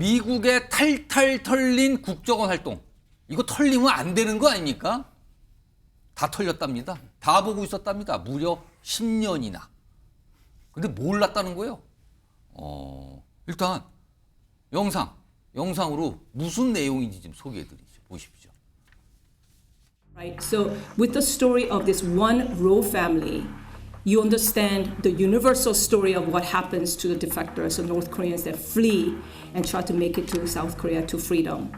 미국의 탈탈 털린 국정원 활동. 이거 털리면 안 되는 거 아닙니까? 다 털렸답니다. 다 보고 있었답니다. 무려 10년이나. 근데 몰랐다는 거예요. 일단 영상으로 무슨 내용인지 좀 소개해드리죠. 보십시오. Right. So with the story of this one Roe family, you understand the universal story of what happens to the defectors, the North Koreans that flee and try to make it to South Korea to freedom.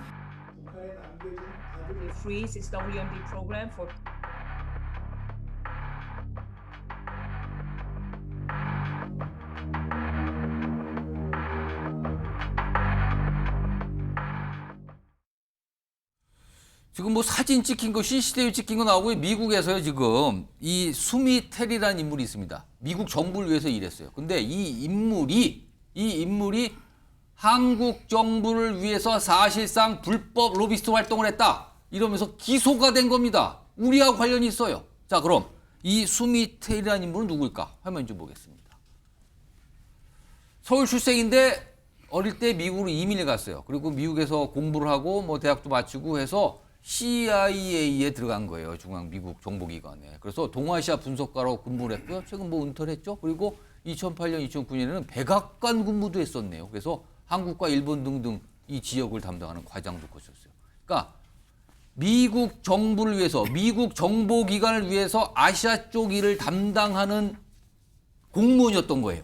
Freeze its WMD program for 지금 뭐 사진 찍힌 거, CCTV 찍힌 거 나오고 미국에서요 지금 이 수미 테리라는 인물이 있습니다. 미국 정부를 위해서 일했어요. 근데 이 인물이 한국 정부를 위해서 사실상 불법 로비스트 활동을 했다. 이러면서 기소가 된 겁니다. 우리하고 관련이 있어요. 자, 그럼 이 수미 테리라는 인물은 누구일까? 화면 좀 보겠습니다. 서울 출생인데 어릴 때 미국으로 이민을 갔어요. 그리고 미국에서 공부를 하고 뭐 대학도 마치고 해서 CIA에 들어간 거예요. 중앙 미국 정보기관에. 그래서 동아시아 분석가로 근무를 했고요. 최근 뭐 은퇴를 했죠. 그리고 2008년, 2009년에는 백악관 근무도 했었네요. 그래서 한국과 일본 등등 이 지역을 담당하는 과장도 거쳤어요. 그러니까 미국 정부를 위해서, 미국 정보기관을 위해서 아시아 쪽 일을 담당하는 공무원이었던 거예요.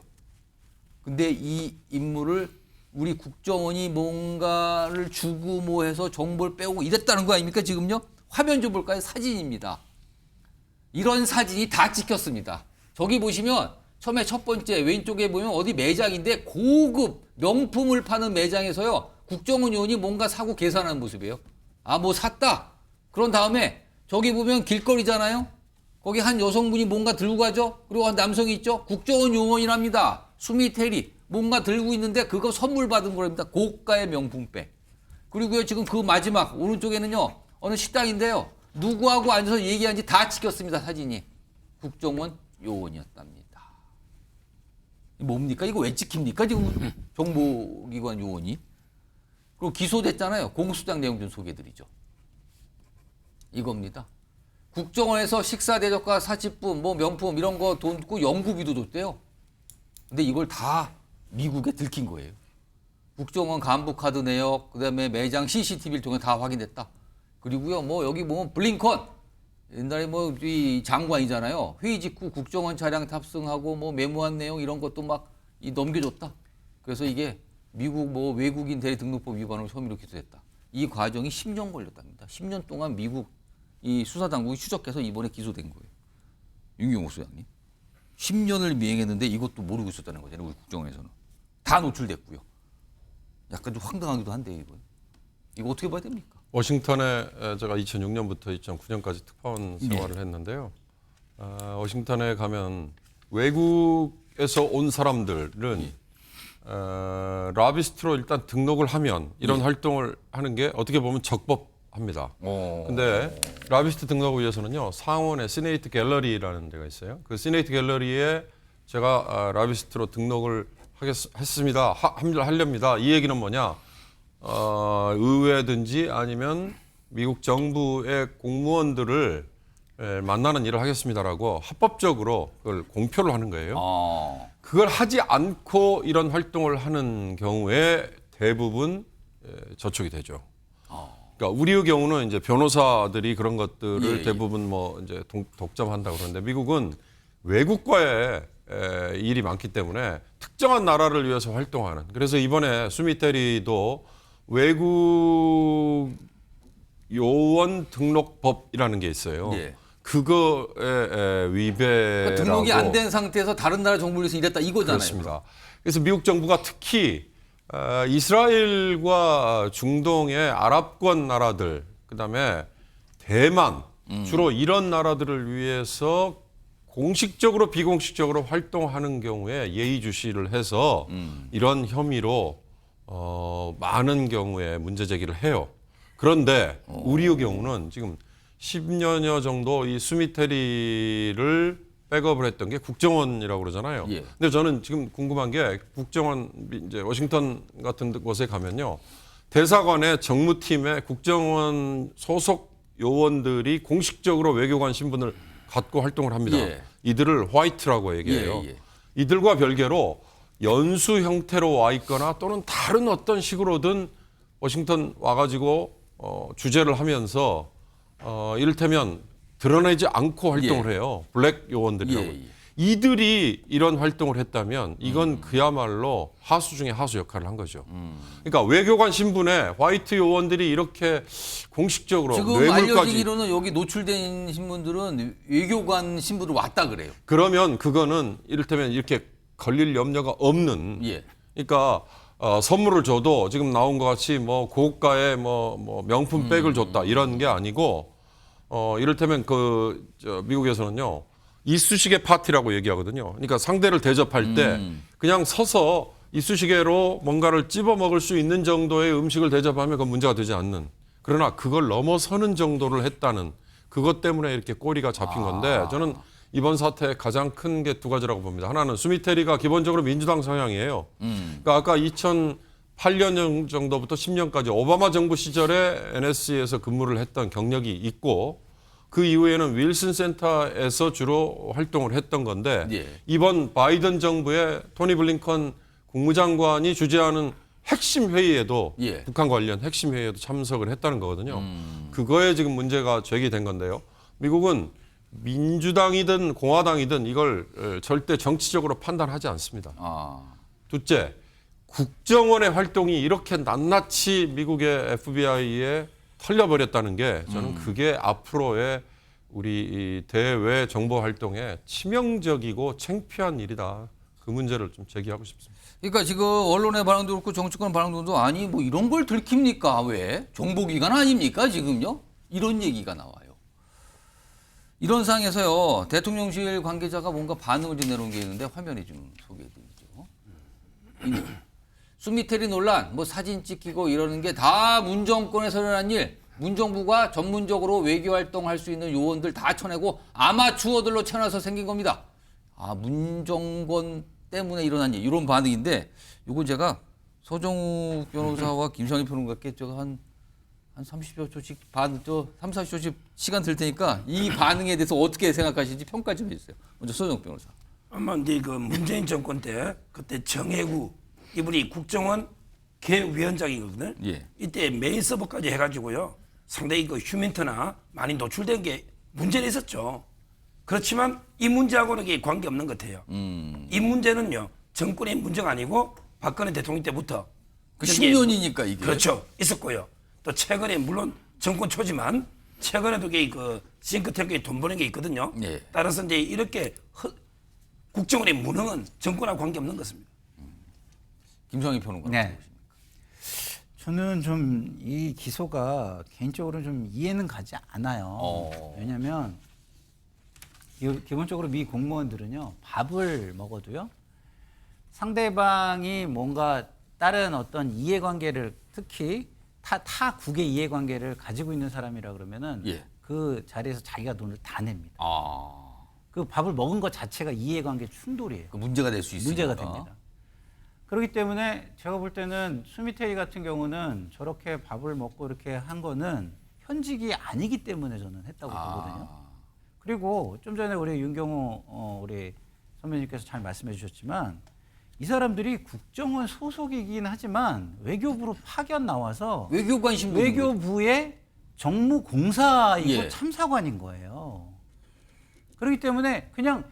근데 이 인물을 우리 국정원이 뭔가를 주고 뭐 해서 정보를 빼오고 이랬다는 거 아닙니까 지금요? 화면 좀 볼까요? 사진입니다. 이런 사진이 다 찍혔습니다. 저기 보시면 처음에 첫 번째 왼쪽에 보면 어디 매장인데 고급 명품을 파는 매장에서요. 국정원 요원이 뭔가 사고 계산하는 모습이에요. 아, 뭐 샀다. 그런 다음에 저기 보면 길거리잖아요. 거기 한 여성분이 뭔가 들고 가죠. 그리고 한 남성이 있죠. 국정원 요원이랍니다. 수미테리. 뭔가 들고 있는데 그거 선물 받은 거랍니다. 고가의 명품백. 그리고요 지금 그 마지막 오른쪽에는요 어느 식당인데요. 누구하고 앉아서 얘기한지 다 찍혔습니다. 사진이. 국정원 요원이었답니다. 뭡니까? 이거 왜 찍힙니까? 지금 정보기관 요원이. 그리고 기소됐잖아요. 공소장 내용 좀 소개해드리죠. 이겁니다. 국정원에서 식사 대접과 사치품, 뭐 명품 이런 거 돈 고 연구비도 줬대요. 근데 이걸 다 미국에 들킨 거예요. 국정원 간부 카드 내역, 그다음에 매장 CCTV를 통해 다 확인됐다. 그리고요, 뭐 여기 보면 블링컨 옛날에 뭐 이 장관이잖아요. 회의 직후 국정원 차량 탑승하고 뭐 메모한 내용 이런 것도 막 넘겨줬다. 그래서 이게 미국 뭐 외국인 대리 등록법 위반으로 혐의로 기소됐다. 이 과정이 10년 걸렸답니다. 10년 동안 미국 이 수사당국이 추적해서 이번에 기소된 거예요. 윤경호 소장님. 10년을 미행했는데 이것도 모르고 있었다는 거잖아요. 우리 국정원에서는. 다 노출됐고요. 약간 좀 황당하기도 한데 이거 어떻게 봐야 됩니까? 워싱턴에 제가 2006년부터 2009년까지 특파원 생활을 했는데요. 워싱턴에 가면 외국에서 온 사람들은 라비스트로 일단 등록을 하면 이런 활동을 하는 게 어떻게 보면 적법합니다. 근데 라비스트 등록을 위해서는요. 상원의 시네이트 갤러리라는 데가 있어요. 그 시네이트 갤러리에 제가 라비스트로 등록을 했습니다. 하렵니다. 이 얘기는 뭐냐? 의회든지 아니면 미국 정부의 공무원들을 만나는 일을 하겠습니다라고 합법적으로 그걸 공표를 하는 거예요. 그걸 하지 않고 이런 활동을 하는 경우에 대부분 저촉이 되죠. 그러니까 우리의 경우는 이제 변호사들이 그런 것들을 대부분 뭐 이제 독점한다 그러는데 미국은 외국과의 일이 많기 때문에 특정한 나라를 위해서 활동하는. 그래서 이번에 수미테리도 외국 요원 등록법이라는 게 있어요. 그거에 위배라고. 그러니까 등록이 안 된 상태에서 다른 나라 정부를 위해서 일했다 이거잖아요. 그렇습니다. 그래서 미국 정부가 특히 이스라엘과 중동의 아랍권 나라들, 그다음에 대만, 주로 이런 나라들을 위해서 공식적으로 비공식적으로 활동하는 경우에 예의주시를 해서 이런 혐의로 많은 경우에 문제 제기를 해요. 그런데 우리의 경우는 지금 10년여 정도 이 수미테리를 백업을 했던 게 국정원이라고 그러잖아요. 예. 근데 저는 지금 궁금한 게 국정원 이제 워싱턴 같은 곳에 가면요. 대사관의 정무팀에 국정원 소속 요원들이 공식적으로 외교관 신분을 갖고 활동을 합니다. 예. 이들을 화이트라고 얘기해요. 예, 예. 이들과 별개로 연수 형태로 와 있거나 또는 다른 어떤 식으로든 워싱턴 와가지고 주재를 하면서 이를테면 드러내지 않고 활동을 해요. 블랙 요원들이라고. 예, 예. 이들이 이런 활동을 했다면 이건 그야말로 하수 중에 하수 역할을 한 거죠. 그러니까 외교관 신분에 화이트 요원들이 이렇게 공식적으로 지금 뇌물까지 알려지기로는 여기 노출된 신분들은 외교관 신분으로 왔다 그래요. 그러면 그거는 이를테면 이렇게 걸릴 염려가 없는 예. 그러니까 선물을 줘도 지금 나온 것 같이 뭐 고가의 뭐 명품 백을 줬다 이런 게 아니고 이를테면 미국에서는요 이쑤시개 파티라고 얘기하거든요. 그러니까 상대를 대접할 때 그냥 서서 이쑤시개로 뭔가를 찝어 먹을 수 있는 정도의 음식을 대접하면 그건 문제가 되지 않는. 그러나 그걸 넘어서는 정도를 했다는 그것 때문에 이렇게 꼬리가 잡힌 건데 저는 이번 사태의 가장 큰 게 두 가지라고 봅니다. 하나는 수미테리가 기본적으로 민주당 성향이에요. 그러니까 아까 2008년 정도부터 10년까지 오바마 정부 시절에 NSC에서 근무를 했던 경력이 있고 그 이후에는 윌슨 센터에서 주로 활동을 했던 건데 예. 이번 바이든 정부의 토니 블링컨 국무장관이 주재하는 핵심 회의에도 예. 북한 관련 핵심 회의에도 참석을 했다는 거거든요. 그거에 지금 문제가 제기된 건데요. 미국은 민주당이든 공화당이든 이걸 절대 정치적으로 판단하지 않습니다. 둘째, 국정원의 활동이 이렇게 낱낱이 미국의 FBI에 털려버렸다는 게 저는 그게 앞으로의 우리 이 대외 정보 활동에 치명적이고 창피한 일이다. 그 문제를 좀 제기하고 싶습니다. 그러니까 지금 언론의 반응도 그렇고 정치권 반응도 아니 뭐 이런 걸 들킵니까? 왜? 정보기관 아닙니까? 지금요? 이런 얘기가 나와요. 이런 상황에서요. 대통령실 관계자가 뭔가 반응을 좀 내놓은 게 있는데 화면에 좀 소개해드리죠. 수미테리 논란, 뭐 사진 찍히고 이러는 게 다 문정권에서 일어난 일. 문정부가 전문적으로 외교 활동할 수 있는 요원들 다 쳐내고 아마추어들로 채워서 생긴 겁니다. 문정권 때문에 일어난 일. 이런 반응인데 이건 제가 서정욱 변호사와 김성희 평론가께 제가 한 30여 초씩 3, 40초씩 시간 들 테니까 이 반응에 대해서 어떻게 생각하시는지 평가 좀 해주세요. 먼저 서정욱 변호사. 아마 이제 그 문재인 정권 때 그때 정혜구 이분이 국정원 개위원장이거든요. 예. 이때 메인 서버까지 해가지고요. 상당히 그 휴민트나 많이 노출된 게 문제는 있었죠. 그렇지만 이 문제하고는 이게 관계없는 것 같아요. 이 문제는요. 정권의 문제가 아니고 박근혜 대통령 때부터 그 10년이니까 이게. 그렇죠. 있었고요. 또 최근에 물론 정권 초지만 최근에도 그 싱크탱크에 돈 버는 게 있거든요. 예. 따라서 이제 이렇게 국정원의 무능은 정권하고 관계없는 것입니다. 김성희 평론가. 네. 저는 좀 이 기소가 개인적으로 좀 이해는 가지 않아요. 왜냐하면 기본적으로 미 공무원들은요 밥을 먹어도요 상대방이 뭔가 다른 어떤 이해관계를 특히 타 국의 이해관계를 가지고 있는 사람이라 그러면은 예. 그 자리에서 자기가 돈을 다 냅니다. 아, 그 밥을 먹은 것 자체가 이해관계 충돌이에요. 그 문제가 될 수 있으니까. 문제가 됩니다. 그렇기 때문에 제가 볼 때는 수미테이 같은 경우는 저렇게 밥을 먹고 이렇게 한 거는 현직이 아니기 때문에 저는 했다고 보거든요. 그리고 좀 전에 우리 윤경호 우리 선배님께서 잘 말씀해 주셨지만 이 사람들이 국정원 소속이긴 하지만 외교부로 파견 나와서 외교관 신분. 외교부의 정무공사이고 예. 참사관인 거예요. 그렇기 때문에 그냥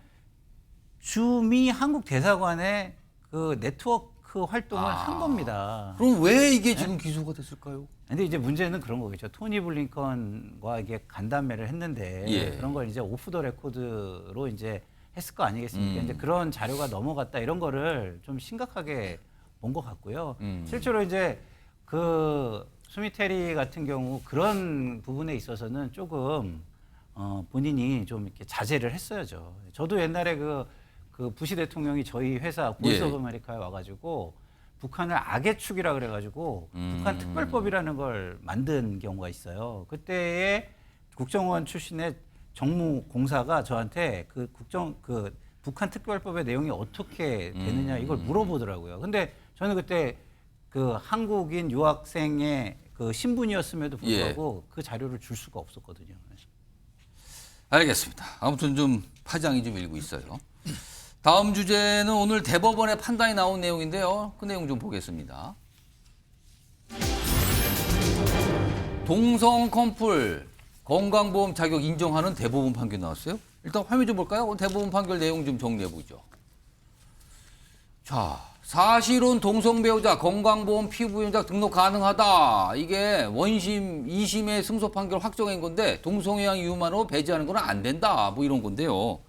주미 한국 대사관의 그 네트워크 활동을 한 겁니다. 그럼 왜 이게 지금 기소가 됐을까요? 근데 이제 문제는 그런 거겠죠. 토니 블링컨과 이게 간담회를 했는데 예. 그런 걸 이제 오프 더 레코드로 이제 했을 거 아니겠습니까? 이제 그런 자료가 넘어갔다 이런 거를 좀 심각하게 본 것 같고요. 실제로 이제 그 수미테리 같은 경우 그런 부분에 있어서는 조금 본인이 좀 이렇게 자제를 했어야죠. 저도 옛날에 그 부시 대통령이 저희 회사 보이스 오브 아메리카에 와가지고 북한을 악의 축이라 그래가지고 북한 특별법이라는 걸 만든 경우가 있어요. 그때에 국정원 출신의 정무공사가 저한테 그 북한 특별법의 내용이 어떻게 되느냐 이걸 물어보더라고요. 근데 저는 그때 그 한국인 유학생의 그 신분이었음에도 불구하고 그 자료를 줄 수가 없었거든요. 알겠습니다. 아무튼 좀 파장이 좀 일고 있어요. 다음 주제는 오늘 대법원의 판단이 나온 내용인데요. 그 내용 좀 보겠습니다. 동성 커플 건강보험 자격 인정하는 대법원 판결 나왔어요. 일단 화면 좀 볼까요? 대법원 판결 내용 좀 정리해 보죠. 자, 사실혼 동성 배우자 건강보험 피부위원자 등록 가능하다. 이게 원심, 2심의 승소 판결 확정한 건데 동성애양 이유만으로 배제하는 건 안 된다. 뭐 이런 건데요.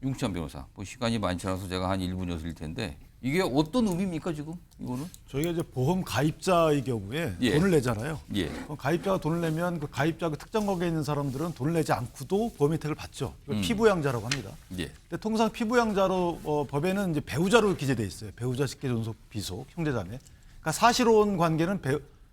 윤치환 변호사, 뭐 시간이 많지 않아서 제가 한 1분 여슬 텐데 이게 어떤 의미입니까 지금 이거는? 저희가 이제 보험 가입자의 경우에 예. 돈을 내잖아요. 예. 그럼 가입자가 돈을 내면 그 가입자 그 특정 관계에 있는 사람들은 돈을 내지 않고도 보험 혜택을 받죠. 이걸 피부양자라고 합니다. 예. 근데 통상 피부양자로 법에는 이제 배우자로 기재돼 있어요. 배우자, 직계, 존속, 비속, 형제자매. 그러니까 사실혼 관계는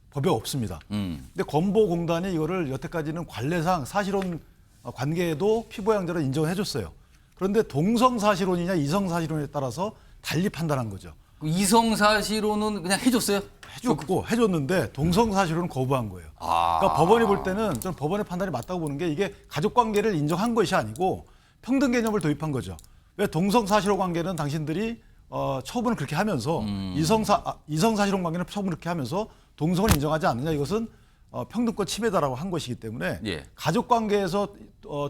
법에 없습니다. 근데 건보공단이 이거를 여태까지는 관례상 사실혼 관계에도 피부양자로 인정해 줬어요. 그런데 동성 사실혼이냐 이성 사실혼에 따라서 달리 판단한 거죠. 이성 사실혼은 그냥 해줬어요? 해줬는데 동성 사실혼은 거부한 거예요. 그러니까 법원이 볼 때는 저는 법원의 판단이 맞다고 보는 게 이게 가족 관계를 인정한 것이 아니고 평등 개념을 도입한 거죠. 왜 동성 사실혼 관계는 당신들이 처분을 그렇게 하면서 이성 사실혼 관계는 처분을 그렇게 하면서 동성을 인정하지 않느냐 이것은 평등권 침해다라고 한 것이기 때문에 예. 가족 관계에서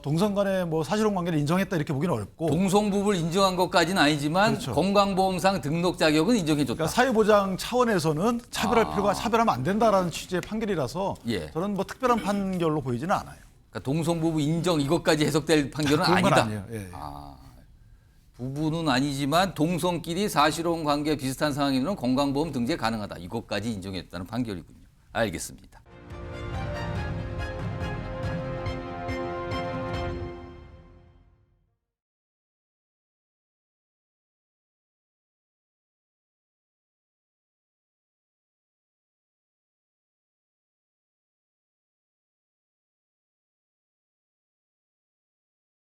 동성 간의 뭐 사실혼 관계를 인정했다 이렇게 보기는 어렵고 동성부부를 인정한 것까지는 아니지만 그렇죠. 건강보험상 등록 자격은 인정해줬다. 그러니까 사회보장 차원에서는 차별하면 안 된다라는 취지의 판결이라서 예. 저는 뭐 특별한 판결로 보이지는 않아요. 그러니까 동성부부 인정 이것까지 해석될 판결은 그런 건 아니다. 아니에요. 예. 부부는 아니지만 동성끼리 사실혼 관계 비슷한 상황에는 건강보험 등재 가능하다. 이것까지 인정했다는 판결이군요. 알겠습니다.